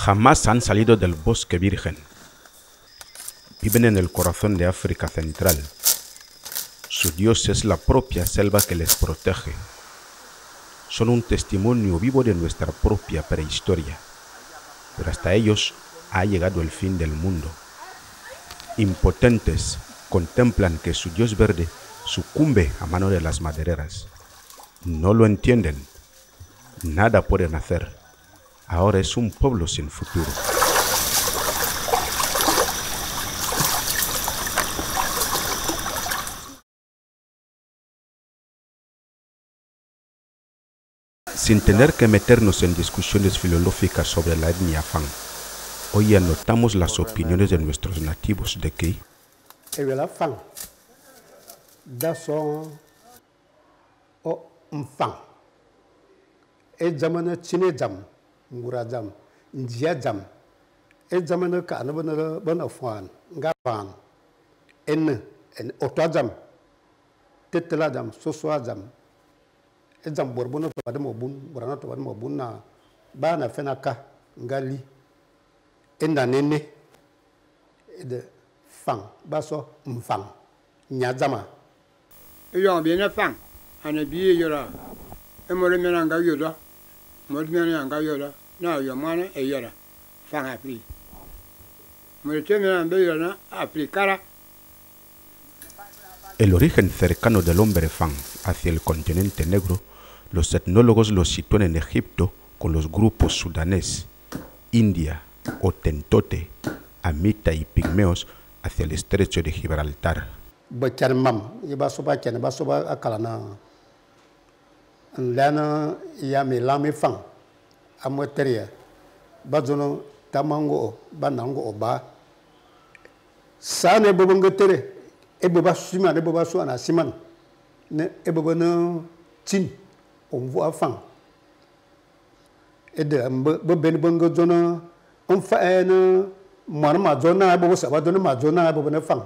Jamás han salido del bosque virgen. Viven en el corazón de África Central. Su Dios es la propia selva que les protege. Son un testimonio vivo de nuestra propia prehistoria. Pero hasta ellos ha llegado el fin del mundo. Impotentes, contemplan que su Dios verde sucumbe a mano de las madereras. No lo entienden. Nada pueden hacer. Ahora es un pueblo sin futuro. Sin tener que meternos en discusiones filosóficas sobre la etnia Fang, hoy anotamos las opiniones de nuestros nativos de aquí. La Fang, da son o Fang, e jamana chine jam, ngura jam, njia jam, e jamana ka na bana fan, ngapan, en otwa jam, tetela jam, soswa jam. Ejam borbono to badamo bun borano to badamo bun na ba na fenaka ngali enda nene de fang baso mfang nyazama yo bien na fang ana biye yora e mo le mena nga yoda mo le mena nga yoda na yo mana e yora fang apri mo le mena be yora apri cara. El origen cercano del hombre Fang hacia el continente negro, los etnólogos lo sitúan en Egipto con los grupos sudanés, India, Otentote, Amita y Pigmeos hacia el estrecho de Gibraltar. On voit fan et de ben bongo zona on fait un marma zona bo sa ba zona ma zona bo na fan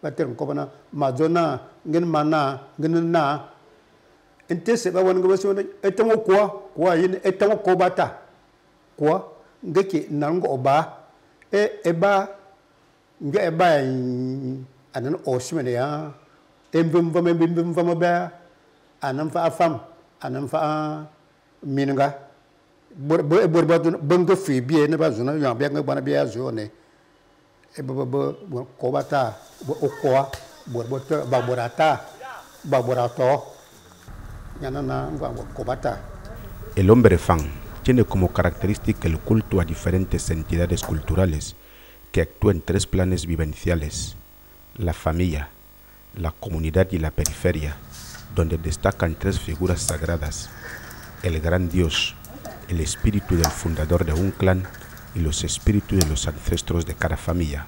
ba ter ko bana ma zona ngin mana ngin na ente se ba won go so etamo ko yin etamo ko bata ko ngeke nango oba e ba nge e ba anan o simene ya embum vama ba anan fa fam anan fa minga bor bongo fi biye ne ba zuna ya be ngba na biya zone e bo ko bata bo ko bor to ba borato yana na ngwa ko bata. El hombre Fang tiene como característica el culto a diferentes entidades culturales que actúan en tres planes vivenciales: la familia, la comunidad y la periferia, donde destacan tres figuras sagradas: el gran Dios, el espíritu del fundador de un clan y los espíritus de los ancestros de cada familia.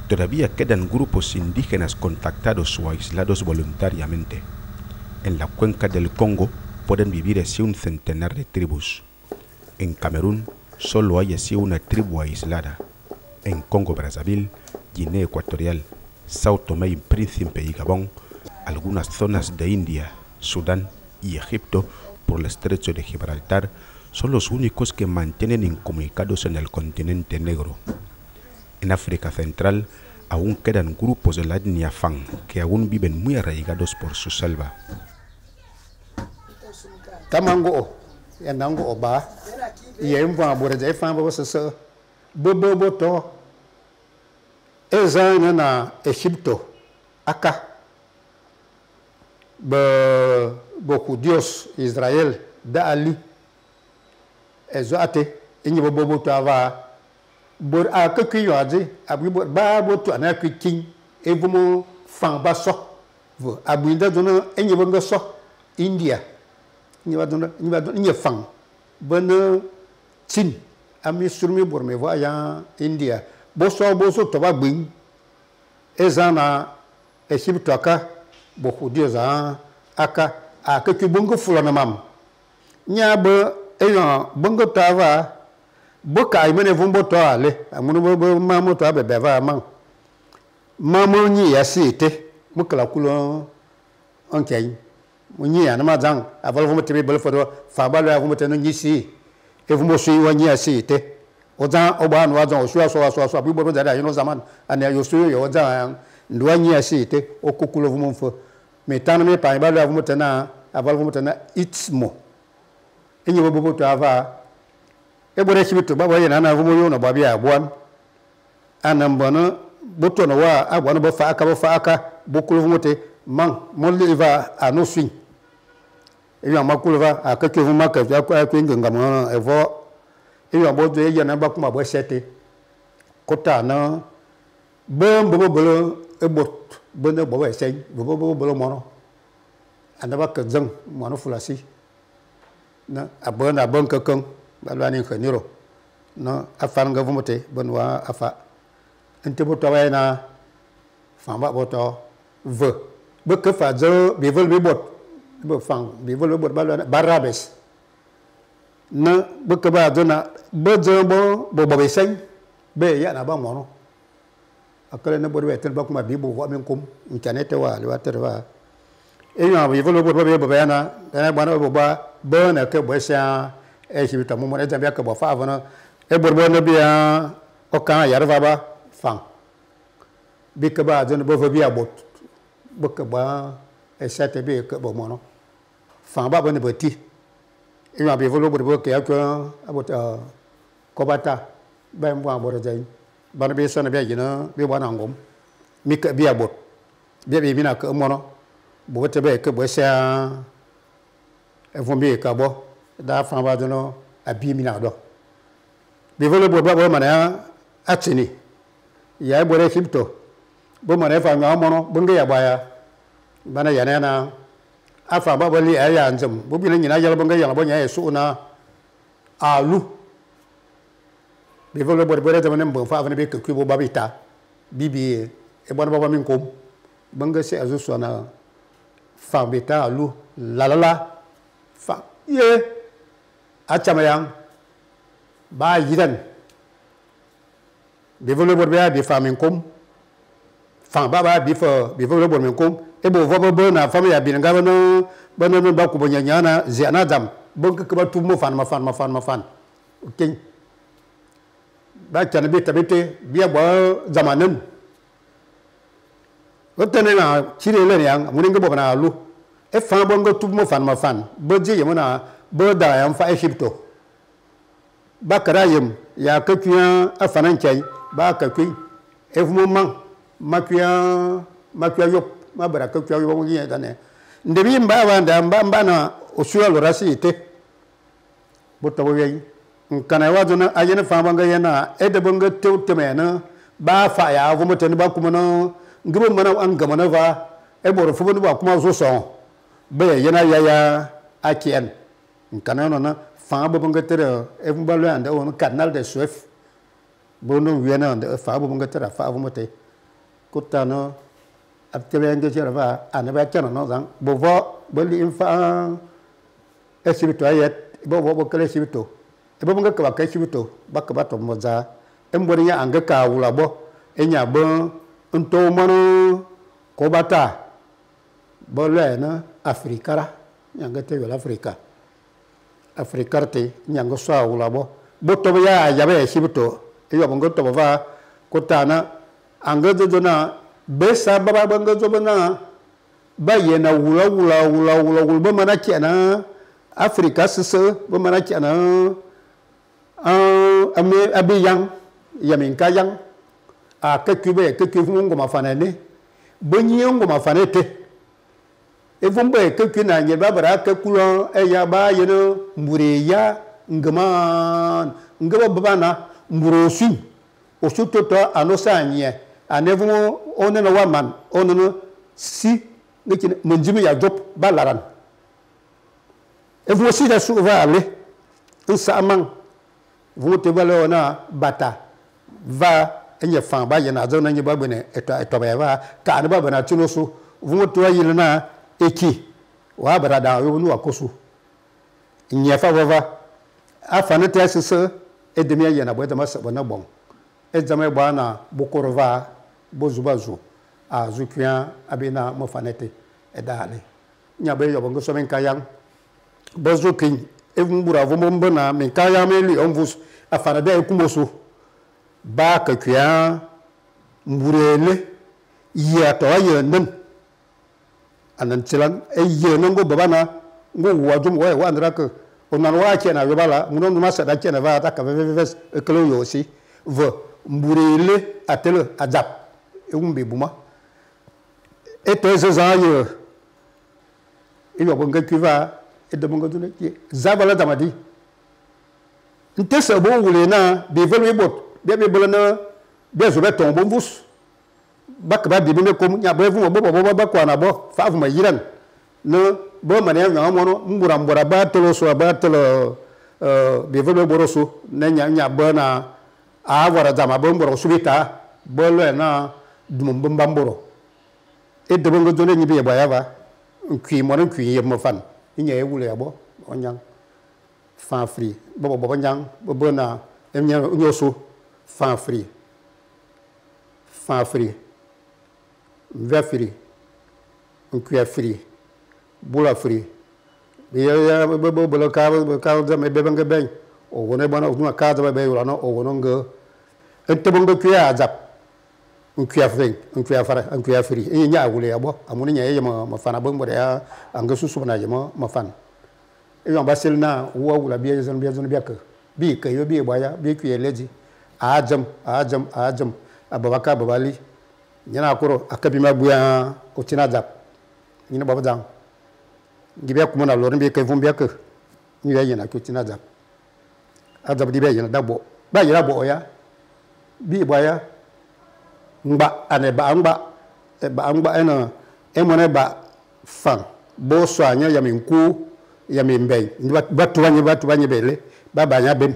Todavía quedan grupos indígenas contactados o aislados voluntariamente. En la cuenca del Congo pueden vivir así un centenar de tribus. En Camerún solo hay así una tribu aislada. En Congo-Brazzaville, Guinea Ecuatorial, Sao Tomé y Príncipe y Gabón, algunas zonas de India, Sudán y Egipto por el estrecho de Gibraltar son los únicos que mantienen incomunicados en el continente negro. En África Central aún quedan grupos de la etnia Fang que aún viven muy arraigados por su selva. Tamango yanango oba yemva borje fan bo sese bobo to ezana na Egipto aka bo Dios Israel da ali ezoate enyi bobo to ava bor akaki yoaje abi bor ba bo to na kikin evumo fan ba so vo abinda dono enyi bongo so India ni fang ben chin ami surmi bor me voya India bo so to ba gbin ezana Egypte aka bo Dios aka akaki bongo fulana mam nya ba eyan bongo tava bo kai mene vumbo to ale amunu bo mamo to abebe va mam mamo ni yasite mukala kulo onkei munyi anama zang aval vumete be bel fodo fa balo ya vumete no nyisi evumo sui wanya site oza oba no aza osua so bi bo da no zaman ane yo su yo oza ndwanya site okukulo vumo mfo metano me pa ba lo vumo tena aval vumo tena itsmo enyi bo bo to ava ebore chibito baba yena na vumo yo no ba bia abwan anambono boto no wa abwan bo fa aka bokulo vumo te man mon liva anosui eyo amakulova akake vuma ka ya kwa ngam evo eyo abodo ye na ba kuma bo sete kota na bombo bolo ebot bono bo esay bobo bolo mono andaba ka zang mono fulasi na abona bon ka kan balwani khaniro na afan nga vumote bonwa afa ente boto wayna famba boto ve be ka fa zo be vol be bot be fang be vol bot balwana barabes na be ka ba dona be zo bo be sen be ya na ba mono akale na bodwe tel ba kuma bi bo wa men kum internet wa le wa ter wa e ya be vol bot be na na ba bo ba be na ke bo sia e shi ta mo mo e ta bi ka bo fa avana e bo na bi ya o kan ya ra ba fang bi ka ba dona bo bi abot baka ba esate be ka bo mono fa ba bane bati ina be volo bo ke akwa abota ko bata ba mbo abota jai bana be sona be gina be bana ngom mi ka bi abot be mina ka mono bo te be ka bo sa e fo be ka bo da fa ba dono abi mina do be volo bo ba mana atini ya bo re khipto bo mana fa nga mono bunga ya baya bana yana na afa ba bali aya anjam bo bi nyina yala bunga yala bo nya yesu na alu be volo bo bo da manem bo fa fa ne be ku bo babita bibi e bona baba min kom bunga se azu so na fa beta alu la fa ye achama yang ba yidan be volo bo be fa min kom fa baba bi volo bo min kom e bo vo bo na fa ya bin ga no ba ku bo nya na ziana dam bo ka ba tu mo fan okay ba tan bi tabete bi ba zamanan otene na chire le yang mun nga bo na lu e fa bo nga tu mo fan bo je yemuna bo da yan fa Egypto ba karayem ya ka kuya afanan chai ba ka kui e fu mo man makuya yop ma bara ka kuya yop ngi dane ndebi mba na osua lorasi ite boto we nkana wa zona ayene fa banga yana ede banga tewtemena ba fa ya vo mutane ba kuma no ngiro mana an gama na va e boro fu ba kuma so so be yana ya akien nkana no na fa ba banga tere e mba lo anda on canal de Suez bono wiena anda fa ba banga tere fa vo mutane kutano abtebe nge jerava anaba kana no zang bovo boli infa esibito ayet bovo kale sibito e bovo nga ka sibito bakaba to moza embori ya anga ka wula bo enya bo nto mano ko bata bole na afrikara nyanga te wala afrikarte nyanga so wula bo boto ya yabe sibito e yo bongo to bova kutana anga dodona besa baba banga zobana bayena wula ba mana kiana afrika sese ba mana kiana ame abiyang yamin kayang a kakube ngoma mafanane bonyi ngoma mafanete evumbe kakuna nyeba bara kakulo eya ba yeno mbureya ngama babana mburosu osutoto anosanye anevumo onena waman onena si ngikine menjimi ya job balaran evumo si da su vale nsa amang vumo te vale ona bata va enye fan ba yana zo na nye ba bene eto ba va ka ne ba bana tunoso vumo to yilna eki wa barada yo nu akosu nye fa va afana tesese edemia yana bo edama sabona bon edama bana bokorova bozubazu a zukia abina mofanete edale nyabe yo bongo somen kayang bozukin mbura vombo na men kaya me li on vus afana be kumoso ba ka kya mburele ya to ayen anan tilan ayen ngo babana ngo wajum wa ndra ka onan wa chena yobala ngono ma sada chena va ta ka ves eklo yo si ve mburele atele adap umbe buma eto zezaye iyo bonga kiva de bonga dune ki zabala damadi ntese bo wule na be velu bot be bolana be zo be tombo mvus bak ba bi me kom nya be vu bo ba kwa na bo fa vu ma yiran no bo mane nya mono mbura ba tolo so ba tolo be velu boroso na nya ba na a wara dama bo mboro subita bo le na dum mbamboro e de bonga dune ni be ba ya ba nkwi mo nkwi ye mo fan nye wule abo onyang fan free bo nyang bo na emnya nyoso fan free ve free nkwi free bula free ya bo ka da me be banga ben o wona bana o ka da be wala no o wono nga ente bonga kwi azap nkwi free e nya wule abo amuni nya ye ma fana bo mo ya anga susu na je ma fan e yon basel na wo wula biye zon biaka bi ka yo bi boya bi kwi leji ajam ababaka babali nyana koro akabi mabuya o tina zap nyina baba dang gibe kuma na lorin bi ka vum biaka ni ya yana ko tina zap azab di be yana dabo ba yana bo ya bi boya ngba ane ba ngba ena emone ba fan bo so anya ya minku ya mimbe batu banye bele ba nya ben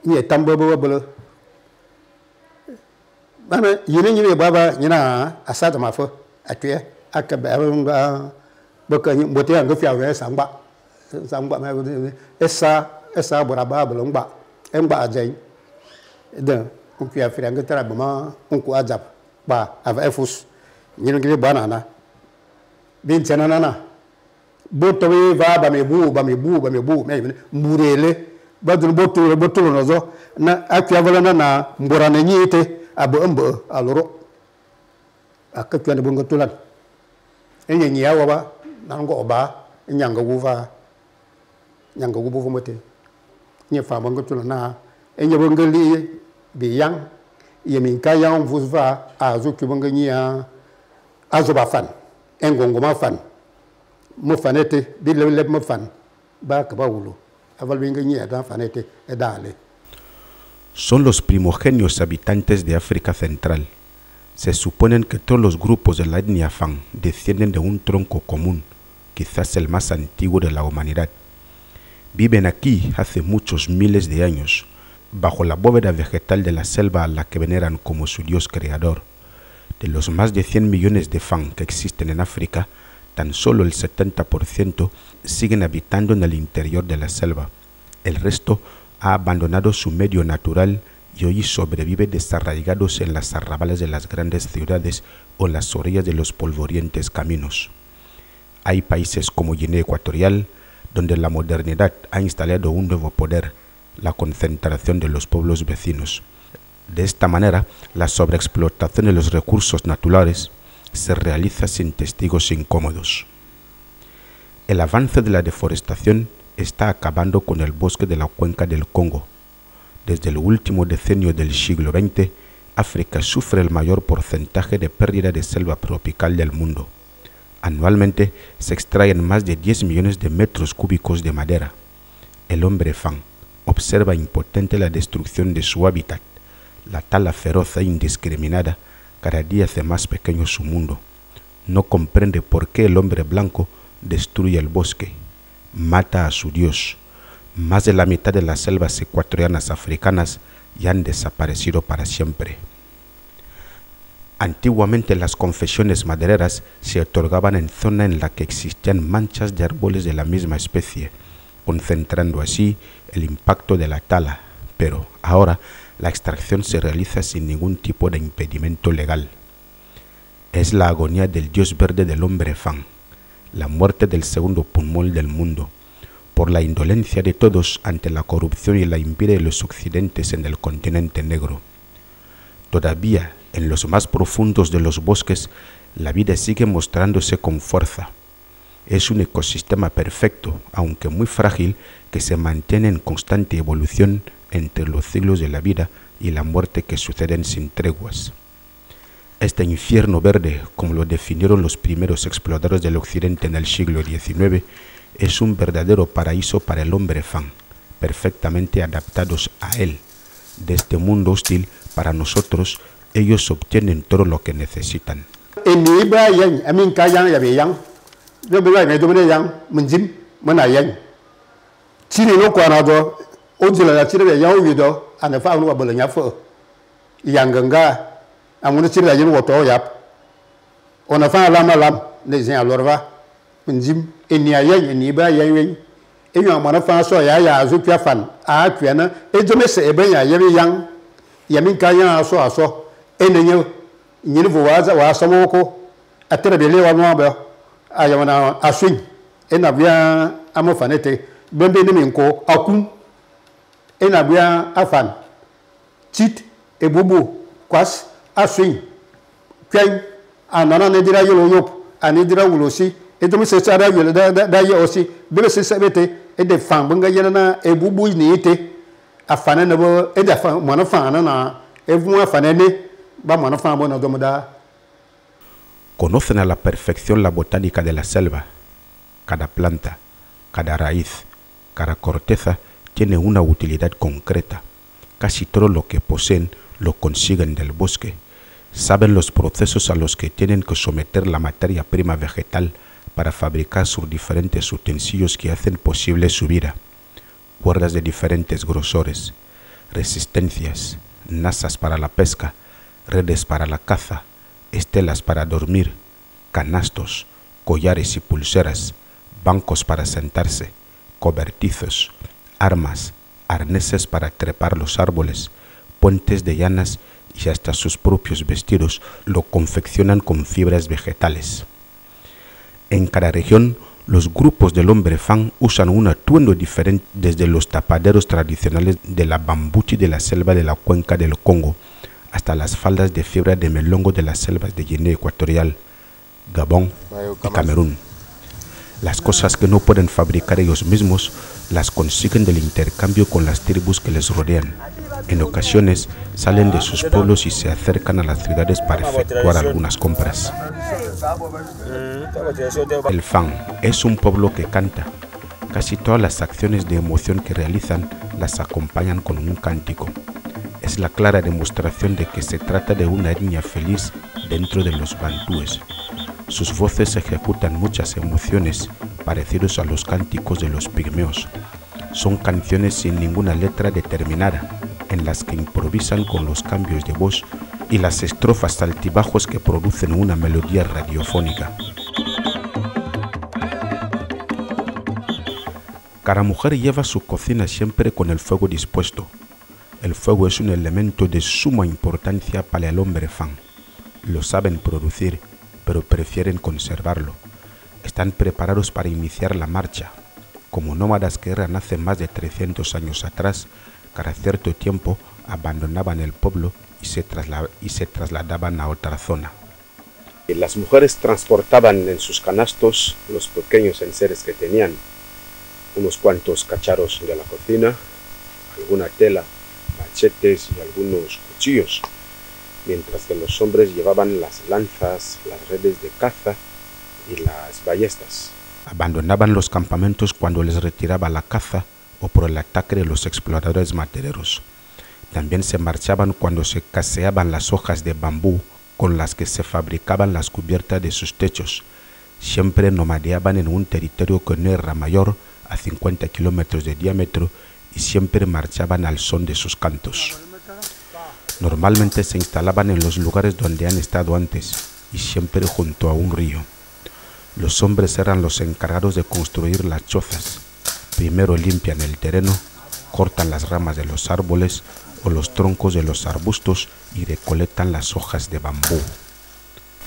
ni tambo bo bana yini ni baba nyina asada mafo atwe akaba nga baka ni bote nga fia we sangba ma esa boraba bolo ngba ajai de on fia fia nga tara bama on ko azap ba ava efus nyino ngi banana bin chanana boto we va ba me bu me mburele ba dun boto no zo na akya volana na mbora na nyite abo aloro akakya ne bonga tulan enye nya wa ba na ngo oba nyanga guvu mote nye fa bonga tulan na enye bonga li bi yang yemin ka yang vuzva azu ki bonga nya azoba fan engongo ma fan mo fanete bi le mo fan ba ka ba wulo aval bi nga nya da fanete e dale. Son los primogenios habitantes de África Central. Se suponen que todos los grupos de la etnia Fan descienden de un tronco común, quizás el más antiguo de la humanidad. Viven aquí hace muchos miles de años, bajo la bóveda vegetal de la selva a la que veneran como su dios creador. De los más de 100 millones de Fan que existen en África, tan solo el 70% siguen habitando en el interior de la selva. El resto ha abandonado su medio natural y hoy sobrevive desarraigados en las arrabales de las grandes ciudades o en las orillas de los polvorientos caminos. Hay países como Guinea Ecuatorial, donde la modernidad ha instalado un nuevo poder, la concentración de los pueblos vecinos. De esta manera, la sobreexplotación de los recursos naturales se realiza sin testigos incómodos. El avance de la deforestación está acabando con el bosque de la cuenca del Congo. Desde el último decenio del siglo XX, África sufre el mayor porcentaje de pérdida de selva tropical del mundo. Anualmente se extraen más de 10 millones de metros cúbicos de madera. El hombre Fan observa impotente la destrucción de su hábitat. La tala feroz e indiscriminada cada día hace más pequeño su mundo. No comprende por qué el hombre blanco destruye el bosque, mata a su dios. Más de la mitad de las selvas ecuatorianas africanas ya han desaparecido para siempre. Antiguamente las confesiones madereras se otorgaban en zona en la que existían manchas de árboles de la misma especie, concentrando así el impacto de la tala, pero ahora la extracción se realiza sin ningún tipo de impedimento legal. Es la agonía del dios verde del hombre Fan, la muerte del segundo pulmón del mundo, por la indolencia de todos ante la corrupción y la envidia de los occidentes en el continente negro. Todavía, en los más profundos de los bosques, la vida sigue mostrándose con fuerza. Es un ecosistema perfecto, aunque muy frágil, que se mantiene en constante evolución entre los ciclos de la vida y la muerte que suceden sin treguas. Este infierno verde, como lo definieron los primeros exploradores del occidente en el siglo XIX, es un verdadero paraíso para el hombre fan, perfectamente adaptados a él. De este mundo hostil, para nosotros, ellos obtienen todo lo que necesitan. Conocen a la perfección la botánica de la selva. Cada planta, cada raíz, cada corteza tiene una utilidad concreta. Casi todo lo que poseen lo consiguen del bosque. Saben los procesos a los que tienen que someter la materia prima vegetal para fabricar sus diferentes utensilios que hacen posible su vida. Cuerdas de diferentes grosores, resistencias, nazas para la pesca, redes para la caza, estelas para dormir, canastos, collares y pulseras, bancos para sentarse, cobertizos, armas, arneses para trepar los árboles, puentes de llanas y hasta sus propios vestidos lo confeccionan con fibras vegetales. En cada región, los grupos del hombre fan usan un atuendo diferente, desde los tapaderos tradicionales de la bambuchi de la selva de la cuenca del Congo hasta las faldas de fibra de melongo de las selvas de Guinea Ecuatorial, Gabón y Camerún. Las cosas que no pueden fabricar ellos mismos las consiguen del intercambio con las tribus que les rodean. En ocasiones salen de sus pueblos y se acercan a las ciudades para efectuar algunas compras. El fan es un pueblo que canta. Casi todas las acciones de emoción que realizan las acompañan con un cántico. Es la clara demostración de que se trata de una etnia feliz dentro de los bantúes. Sus voces ejecutan muchas emociones parecidos a los cánticos de los pigmeos. Son canciones sin ninguna letra determinada, en las que improvisan con los cambios de voz y las estrofas altibajos que producen una melodía radiofónica. Cada mujer lleva su cocina siempre con el fuego dispuesto. El fuego es un elemento de suma importancia para el hombre fan. Lo saben producir, pero prefieren conservarlo. Están preparados para iniciar la marcha. Como nómadas que eran hace más de 300 años atrás, cada cierto tiempo abandonaban el pueblo y se trasladaban a otra zona. Las mujeres transportaban en sus canastos los pequeños enseres que tenían, unos cuantos cacharros de la cocina, alguna tela, machetes y algunos cuchillos, mientras que los hombres llevaban las lanzas, las redes de caza y las ballestas. Abandonaban los campamentos cuando les retiraba la caza o por el ataque de los exploradores madereros. También se marchaban cuando se caseaban las hojas de bambú con las que se fabricaban las cubiertas de sus techos. Siempre nomadeaban en un territorio que no era mayor a 50 kilómetros de diámetro y siempre marchaban al son de sus cantos. Normalmente se instalaban en los lugares donde han estado antes y siempre junto a un río. Los hombres eran los encargados de construir las chozas. Primero limpian el terreno, cortan las ramas de los árboles o los troncos de los arbustos y recolectan las hojas de bambú.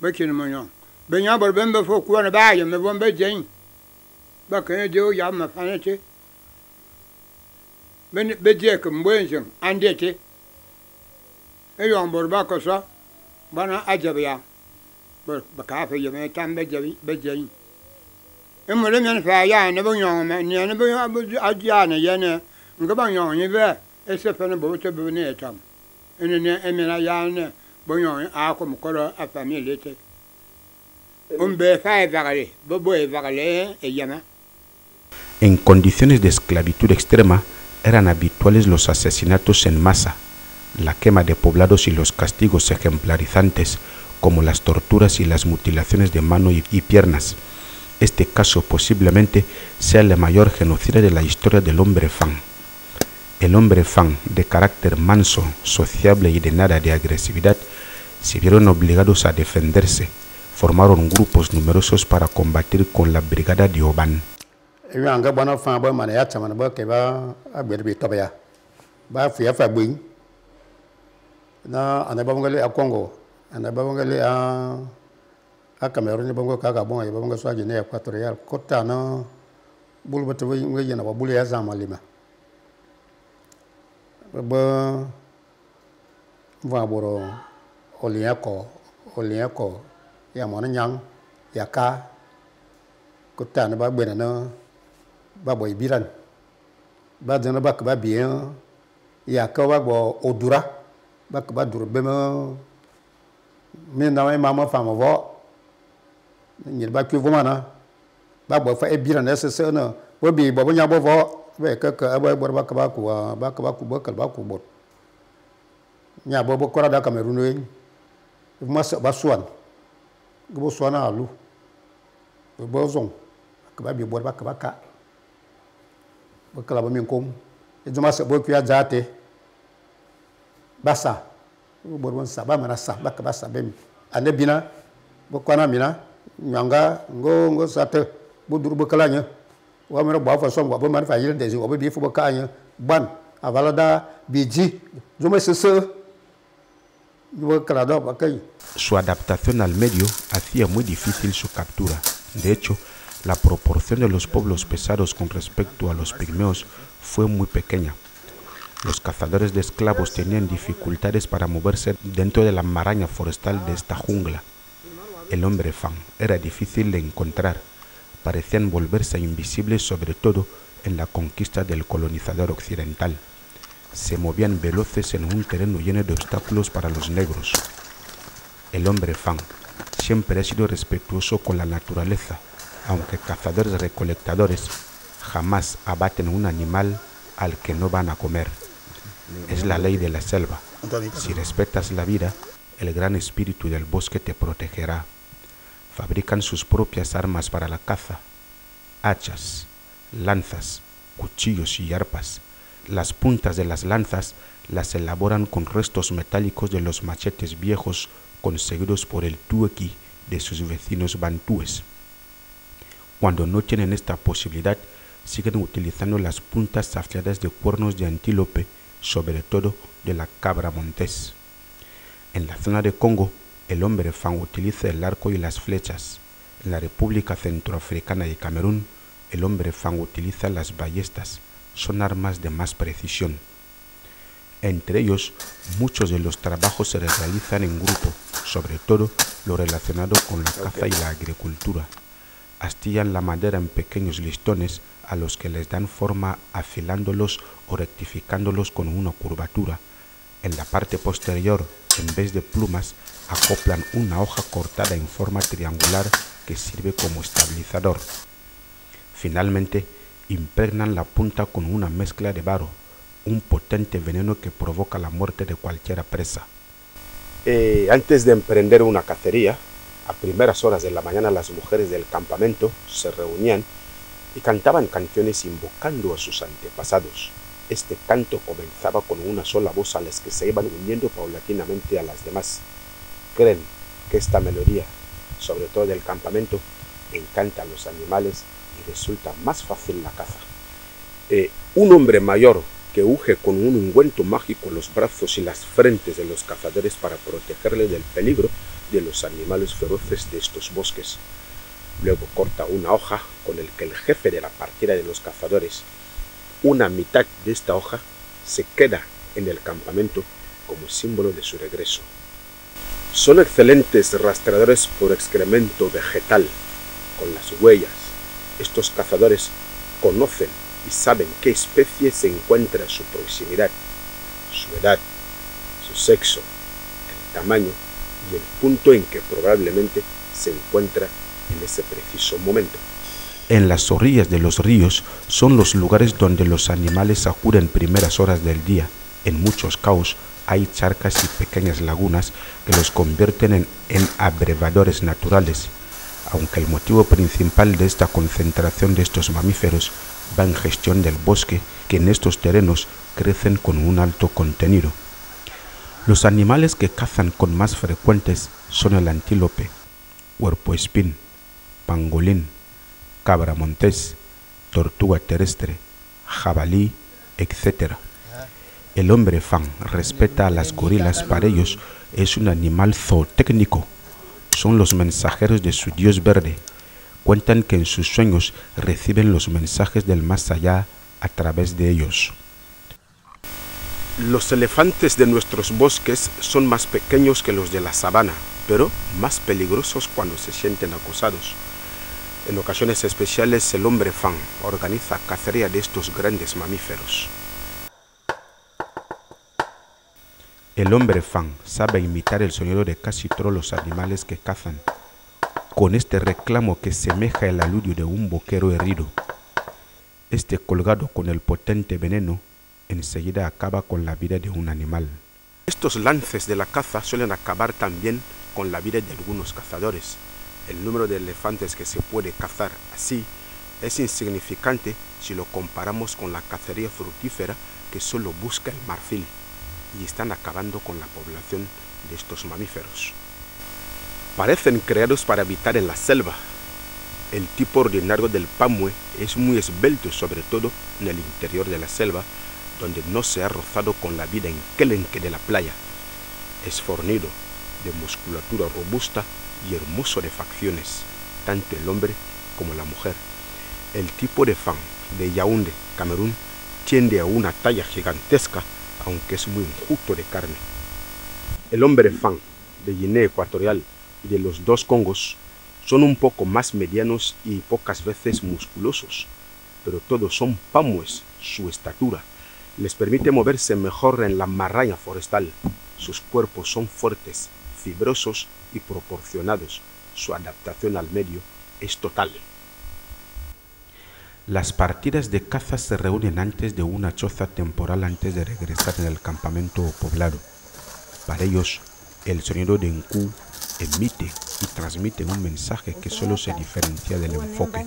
ba kin mo nyong ba nya bor ben ba fo ko na ba ya me bon ba jen ba kan de o ya ma fa ne te ben be je ko mbo jen ande te e yo bor ba ko so bana ajab ya bor ba ka fa yo me tam be jen e mo le men fa ya ne bo nyong me ne bo aja ne ye ne nga ba nyong ni be e se fa ne bo te be ne tam ene ne e me na ya ne bo nyong a ko mo ko a famille te En condiciones de esclavitud extrema eran habituales los asesinatos en masa, la quema de poblados y los castigos ejemplarizantes como las torturas y las mutilaciones de mano y piernas. Este caso posiblemente sea el mayor genocidio de la historia del hombre Fang. El hombre Fang, de carácter manso, sociable y de nada de agresividad, se vieron obligados a defenderse. Formaron grupos numerosos para combatir con la brigada de Oban. Ya mona nyang ya ka ko tan ba bena no ba boy biran ba dana ba ka ba bien ya ka ba bo odura ba ka ba dur be mo mi na mai mama fa mo vo ni ba ku vo mana ba bo fa e biran ese se no bo bi bo nya bo vo be ka ba bo ba ka ba ku ba ka ba ku bo nya bo ko ra da Cameroun we ma ba suan go suana alu bo zong ka ba bi bo ba ka ba ka bo kala ba min kom e juma se bo ku ya jate basa bo bon sa ba mana sa ba ka ba sa be ane bina bo kwana mina nyanga ngo sate bo duru bo kala nya wa mera bo fa som bo man fa yire desi bo bi fu bo ka nya ban avalada biji juma se Su adaptación al medio hacía muy difícil su captura. De hecho, la proporción de los pueblos pesados con respecto a los pigmeos fue muy pequeña. Los cazadores de esclavos tenían dificultades para moverse dentro de la maraña forestal de esta jungla. El hombre Fang era difícil de encontrar. Parecían volverse invisibles, sobre todo en la conquista del colonizador occidental. Se movían veloces en un terreno lleno de obstáculos para los negros. El hombre Fang siempre ha sido respetuoso con la naturaleza, aunque cazadores recolectadores jamás abaten un animal al que no van a comer. Es la ley de la selva. Si respetas la vida, el gran espíritu del bosque te protegerá. Fabrican sus propias armas para la caza: hachas, lanzas, cuchillos y arpas. Las puntas de las lanzas las elaboran con restos metálicos de los machetes viejos conseguidos por el tuequi de sus vecinos bantúes. Cuando no tienen esta posibilidad, siguen utilizando las puntas afiladas de cuernos de antílope, sobre todo de la cabra montés. En la zona de Congo, el hombre Fang utiliza el arco y las flechas. En la República Centroafricana y Camerún, el hombre Fang utiliza las ballestas. Son armas de más precisión. Entre ellos, muchos de los trabajos se realizan en grupo, sobre todo lo relacionado con la caza y la agricultura. Astillan la madera en pequeños listones a los que les dan forma afilándolos o rectificándolos con una curvatura. En la parte posterior, en vez de plumas, acoplan una hoja cortada en forma triangular que sirve como estabilizador. Finalmente, impregnan la punta con una mezcla de baro, un potente veneno que provoca la muerte de cualquier presa. Antes de emprender una cacería, a primeras horas de la mañana las mujeres del campamento se reunían y cantaban canciones invocando a sus antepasados. Este canto comenzaba con una sola voz a las que se iban uniendo paulatinamente a las demás. Creen que esta melodía, sobre todo del campamento, encanta a los animales y resulta más fácil la caza. Un hombre mayor que unge con un ungüento mágico los brazos y las frentes de los cazadores para protegerles del peligro, de los animales feroces de estos bosques. Luego corta una hoja con el que el jefe de la partida de los cazadores, una mitad de esta hoja, se queda en el campamento como símbolo de su regreso. Son excelentes rastreadores por excremento vegetal. Con las huellas, estos cazadores conocen y saben qué especie se encuentra a su proximidad, su edad, su sexo, el tamaño y el punto en que probablemente se encuentra en ese preciso momento. En las orillas de los ríos son los lugares donde los animales acuden primeras horas del día. En muchos caos hay charcas y pequeñas lagunas que los convierten en abrevadores naturales, aunque el motivo principal de esta concentración de estos mamíferos va en gestión del bosque, que en estos terrenos crecen con un alto contenido. Los animales que cazan con más frecuentes son el antílope, puercoespín, pangolín, cabra montés, tortuga terrestre, jabalí, etc. El hombre fan respeta a las gorilas. Para ellos es un animal zootécnico. Son los mensajeros de su dios verde. Cuentan que en sus sueños reciben los mensajes del más allá a través de ellos. Los elefantes de nuestros bosques son más pequeños que los de la sabana, pero más peligrosos cuando se sienten acosados. En ocasiones especiales, el hombre fan organiza cacería de estos grandes mamíferos. El hombre fan sabe imitar el sonido de casi todos los animales que cazan, con este reclamo que semeja el aludio de un boquero herido. Este, colgado con el potente veneno, enseguida acaba con la vida de un animal. Estos lances de la caza suelen acabar también con la vida de algunos cazadores. El número de elefantes que se puede cazar así es insignificante si lo comparamos con la cacería fructífera que solo busca el marfil, y están acabando con la población de estos mamíferos. Parecen creados para habitar en la selva. El tipo ordinario del pamue es muy esbelto, sobre todo en el interior de la selva, donde no se ha rozado con la vida enquelenque de la playa. Es fornido, de musculatura robusta y hermoso de facciones, tanto el hombre como la mujer. El tipo de fan de Yaoundé, Camerún, tiende a una talla gigantesca, aunque es muy enjuto de carne. El hombre fan de Guinea Ecuatorial y de los dos Congos son un poco más medianos y pocas veces musculosos, pero todos son pamues. Su estatura les permite moverse mejor en la maraña forestal. Sus cuerpos son fuertes, fibrosos y proporcionados. Su adaptación al medio es total. Las partidas de caza se reúnen antes de una choza temporal antes de regresar en el campamento o poblado. Para ellos, el sonido de Nku emite y transmite un mensaje que solo se diferencia del enfoque.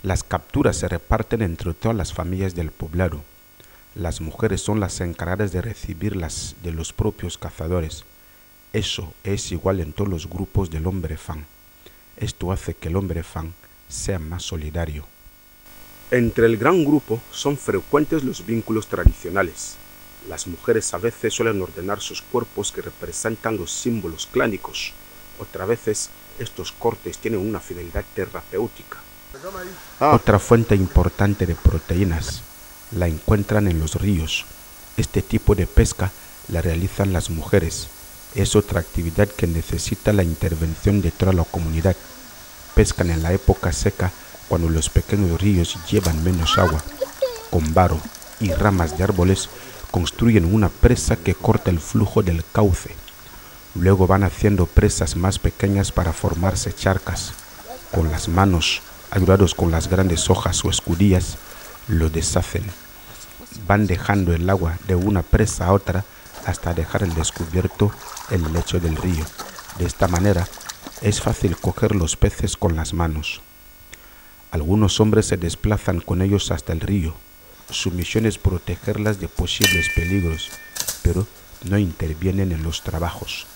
Las capturas se reparten entre todas las familias del poblado. Las mujeres son las encargadas de recibirlas de los propios cazadores. Eso es igual en todos los grupos del hombre fan. Esto hace que el hombre fan sea más solidario. Entre el gran grupo son frecuentes los vínculos tradicionales. Las mujeres a veces suelen ordenar sus cuerpos que representan los símbolos clánicos. Otras veces estos cortes tienen una finalidad terapéutica. Otra fuente importante de proteínas la encuentran en los ríos. Este tipo de pesca la realizan las mujeres. Es otra actividad que necesita la intervención de toda la comunidad. Pescan en la época seca, cuando los pequeños ríos llevan menos agua. Con varo y ramas de árboles construyen una presa que corta el flujo del cauce. Luego van haciendo presas más pequeñas para formarse charcas. Con las manos, ayudados con las grandes hojas o escudillas, lo deshacen. Van dejando el agua de una presa a otra hasta dejar al descubierto el lecho del río. De esta manera, es fácil coger los peces con las manos. Algunos hombres se desplazan con ellos hasta el río. Su misión es protegerlas de posibles peligros, pero no intervienen en los trabajos.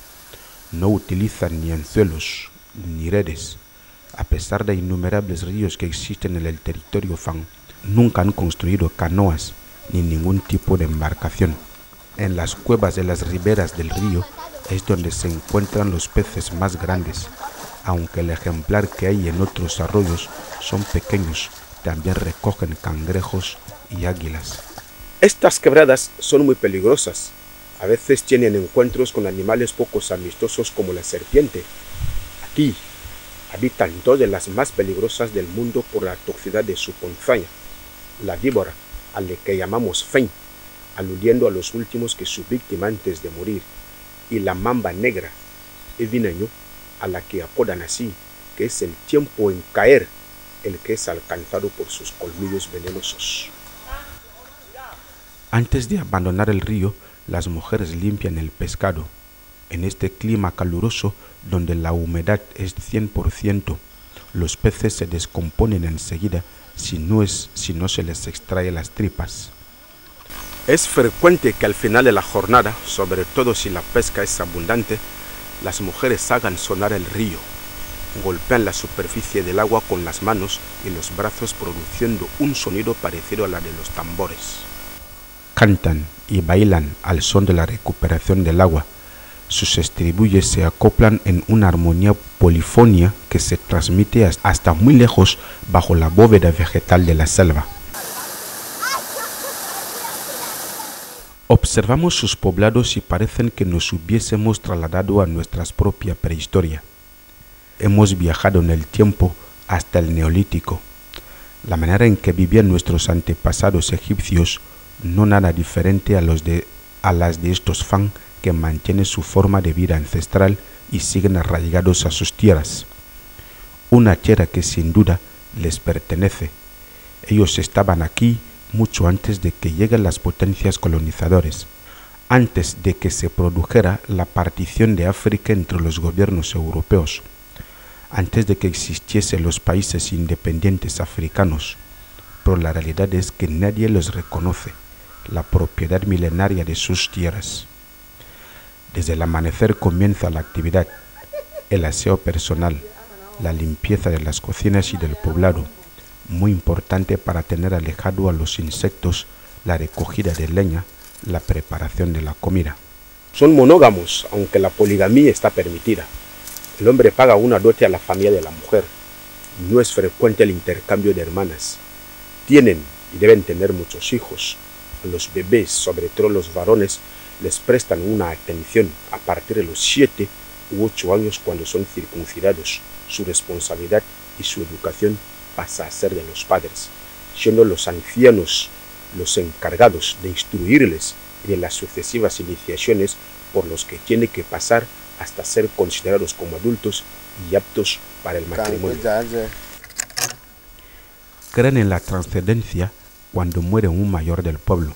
No utilizan ni anzuelos ni redes. A pesar de innumerables ríos que existen en el territorio fan, nunca han construido canoas ni ningún tipo de embarcación. En las cuevas de las riberas del río es donde se encuentran los peces más grandes. Aunque el ejemplar que hay en otros arroyos son pequeños, también recogen cangrejos y águilas. Estas quebradas son muy peligrosas. A veces tienen encuentros con animales poco amistosos como la serpiente. Aquí habitan dos de las más peligrosas del mundo por la toxicidad de su ponzoña, la víbora, a la que llamamos fein, aludiendo a los últimos que su víctima antes de morir, y la mamba negra, evinaño, a la que apodan así, que es el tiempo en caer, el que es alcanzado por sus colmillos venenosos. Antes de abandonar el río, las mujeres limpian el pescado. En este clima caluroso, donde la humedad es 100%, los peces se descomponen enseguida si no se les extrae las tripas. Es frecuente que al final de la jornada, sobre todo si la pesca es abundante, las mujeres hagan sonar el río. Golpean la superficie del agua con las manos y los brazos produciendo un sonido parecido a la de los tambores. Cantan y bailan al son de la recuperación del agua. Sus estribillos se acoplan en una armonía polifonia que se transmite hasta muy lejos bajo la bóveda vegetal de la selva. Observamos sus poblados y parecen que nos hubiésemos trasladado a nuestra propia prehistoria. Hemos viajado en el tiempo hasta el Neolítico. La manera en que vivían nuestros antepasados egipcios no nada diferente a las de estos Fang que mantienen su forma de vida ancestral y siguen arraigados a sus tierras. Una tierra que sin duda les pertenece. Ellos estaban aquí mucho antes de que lleguen las potencias colonizadoras, antes de que se produjera la partición de África entre los gobiernos europeos, antes de que existiesen los países independientes africanos, pero la realidad es que nadie les reconoce la propiedad milenaria de sus tierras. Desde el amanecer comienza la actividad, el aseo personal, la limpieza de las cocinas y del poblado, muy importante para tener alejado a los insectos, la recogida de leña, la preparación de la comida. Son monógamos, aunque la poligamia está permitida. El hombre paga una dote a la familia de la mujer. No es frecuente el intercambio de hermanas. Tienen y deben tener muchos hijos. A los bebés, sobre todo los varones, les prestan una atención a partir de los 7 u 8 años cuando son circuncidados. Su responsabilidad y su educación pasa a ser de los padres, siendo los ancianos los encargados de instruirles y de las sucesivas iniciaciones por los que tiene que pasar hasta ser considerados como adultos y aptos para el matrimonio. Creen en la trascendencia cuando muere un mayor del pueblo.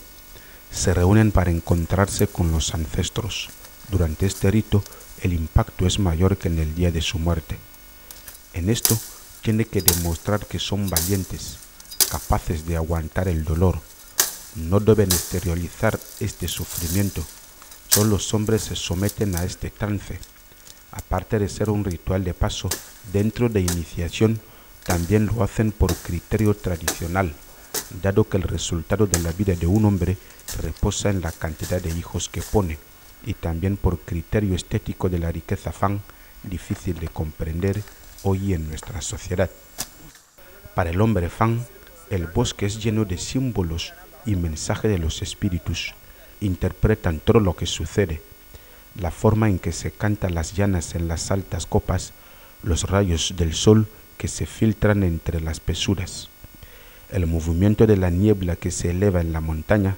Se reúnen para encontrarse con los ancestros. Durante este rito, el impacto es mayor que en el día de su muerte. En esto, tiene que demostrar que son valientes, capaces de aguantar el dolor. No deben exteriorizar este sufrimiento. Solo los hombres se someten a este trance. Aparte de ser un ritual de paso, dentro de iniciación, también lo hacen por criterio tradicional, dado que el resultado de la vida de un hombre reposa en la cantidad de hijos que pone, y también por criterio estético de la riqueza Fang, difícil de comprender hoy en nuestra sociedad. Para el hombre Fang, el bosque es lleno de símbolos y mensajes de los espíritus. Interpretan todo lo que sucede, la forma en que se cantan las llanas en las altas copas, los rayos del sol que se filtran entre las pesuras, el movimiento de la niebla que se eleva en la montaña,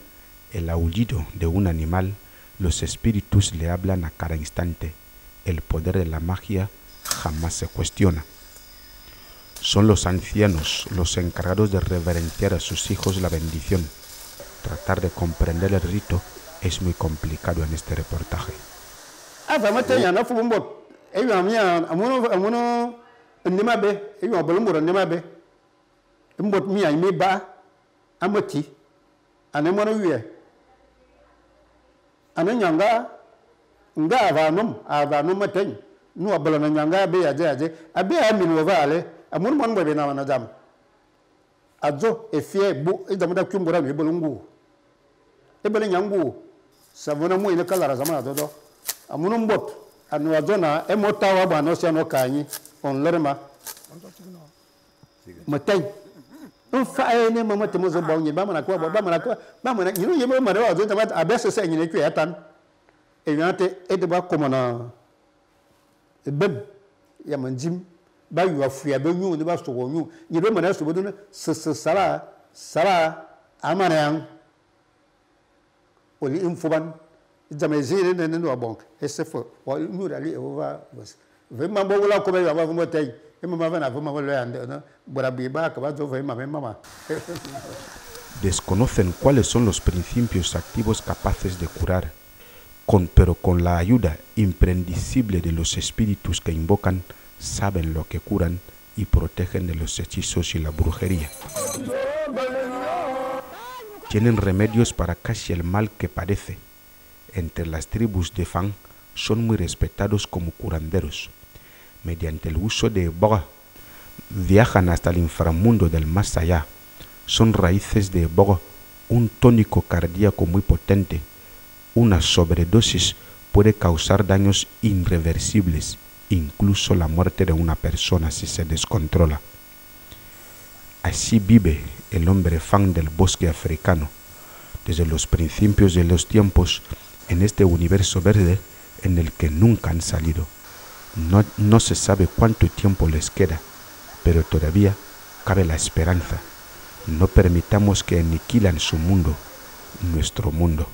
el aullido de un animal. Los espíritus le hablan a cada instante. El poder de la magia jamás se cuestiona. Son los ancianos los encargados de reverenciar a sus hijos la bendición. Tratar de comprender el rito es muy complicado en este reportaje. Nu abala na nyanga be aje abe amin wo vale amun mon bo be na wana jam ajo efie bu idamda kumbura mi bolungu e bele nyangu savona mu ina kala zama do amunum bot anu azona e motawa ba no sia no kanyi on lerma matay on fa ne mama te mo zo ba nyi ba mana ko ba mana you know yema ma wa zo ta ba abese se nyi ne kwe atan e yante e de ba komona e beb ya manjim ba yu afia ba nyu ne ba so wo nyu nyi do mana so bo do sala amana oli infoban jamezire ne no bon esefo wa nyu dali over was vraiment bo wala ko ba ya ba mo tay e mama va na mo lo ande na bora bi ba ka ba zo ve mama. Desconocen cuáles son los principios activos capaces de curar, pero con la ayuda imprescindible de los espíritus que invocan, saben lo que curan y protegen de los hechizos y la brujería. Tienen remedios para casi el mal que padece. Entre las tribus de Fang son muy respetados como curanderos. Mediante el uso de boga, viajan hasta el inframundo del más allá. Son raíces de boga, un tónico cardíaco muy potente. Una sobredosis puede causar daños irreversibles, incluso la muerte de una persona si se descontrola. Así vive el hombre Fang del bosque africano, desde los principios de los tiempos, en este universo verde en el que nunca han salido. No se sabe cuánto tiempo les queda, pero todavía cabe la esperanza. No permitamos que aniquilen su mundo, nuestro mundo.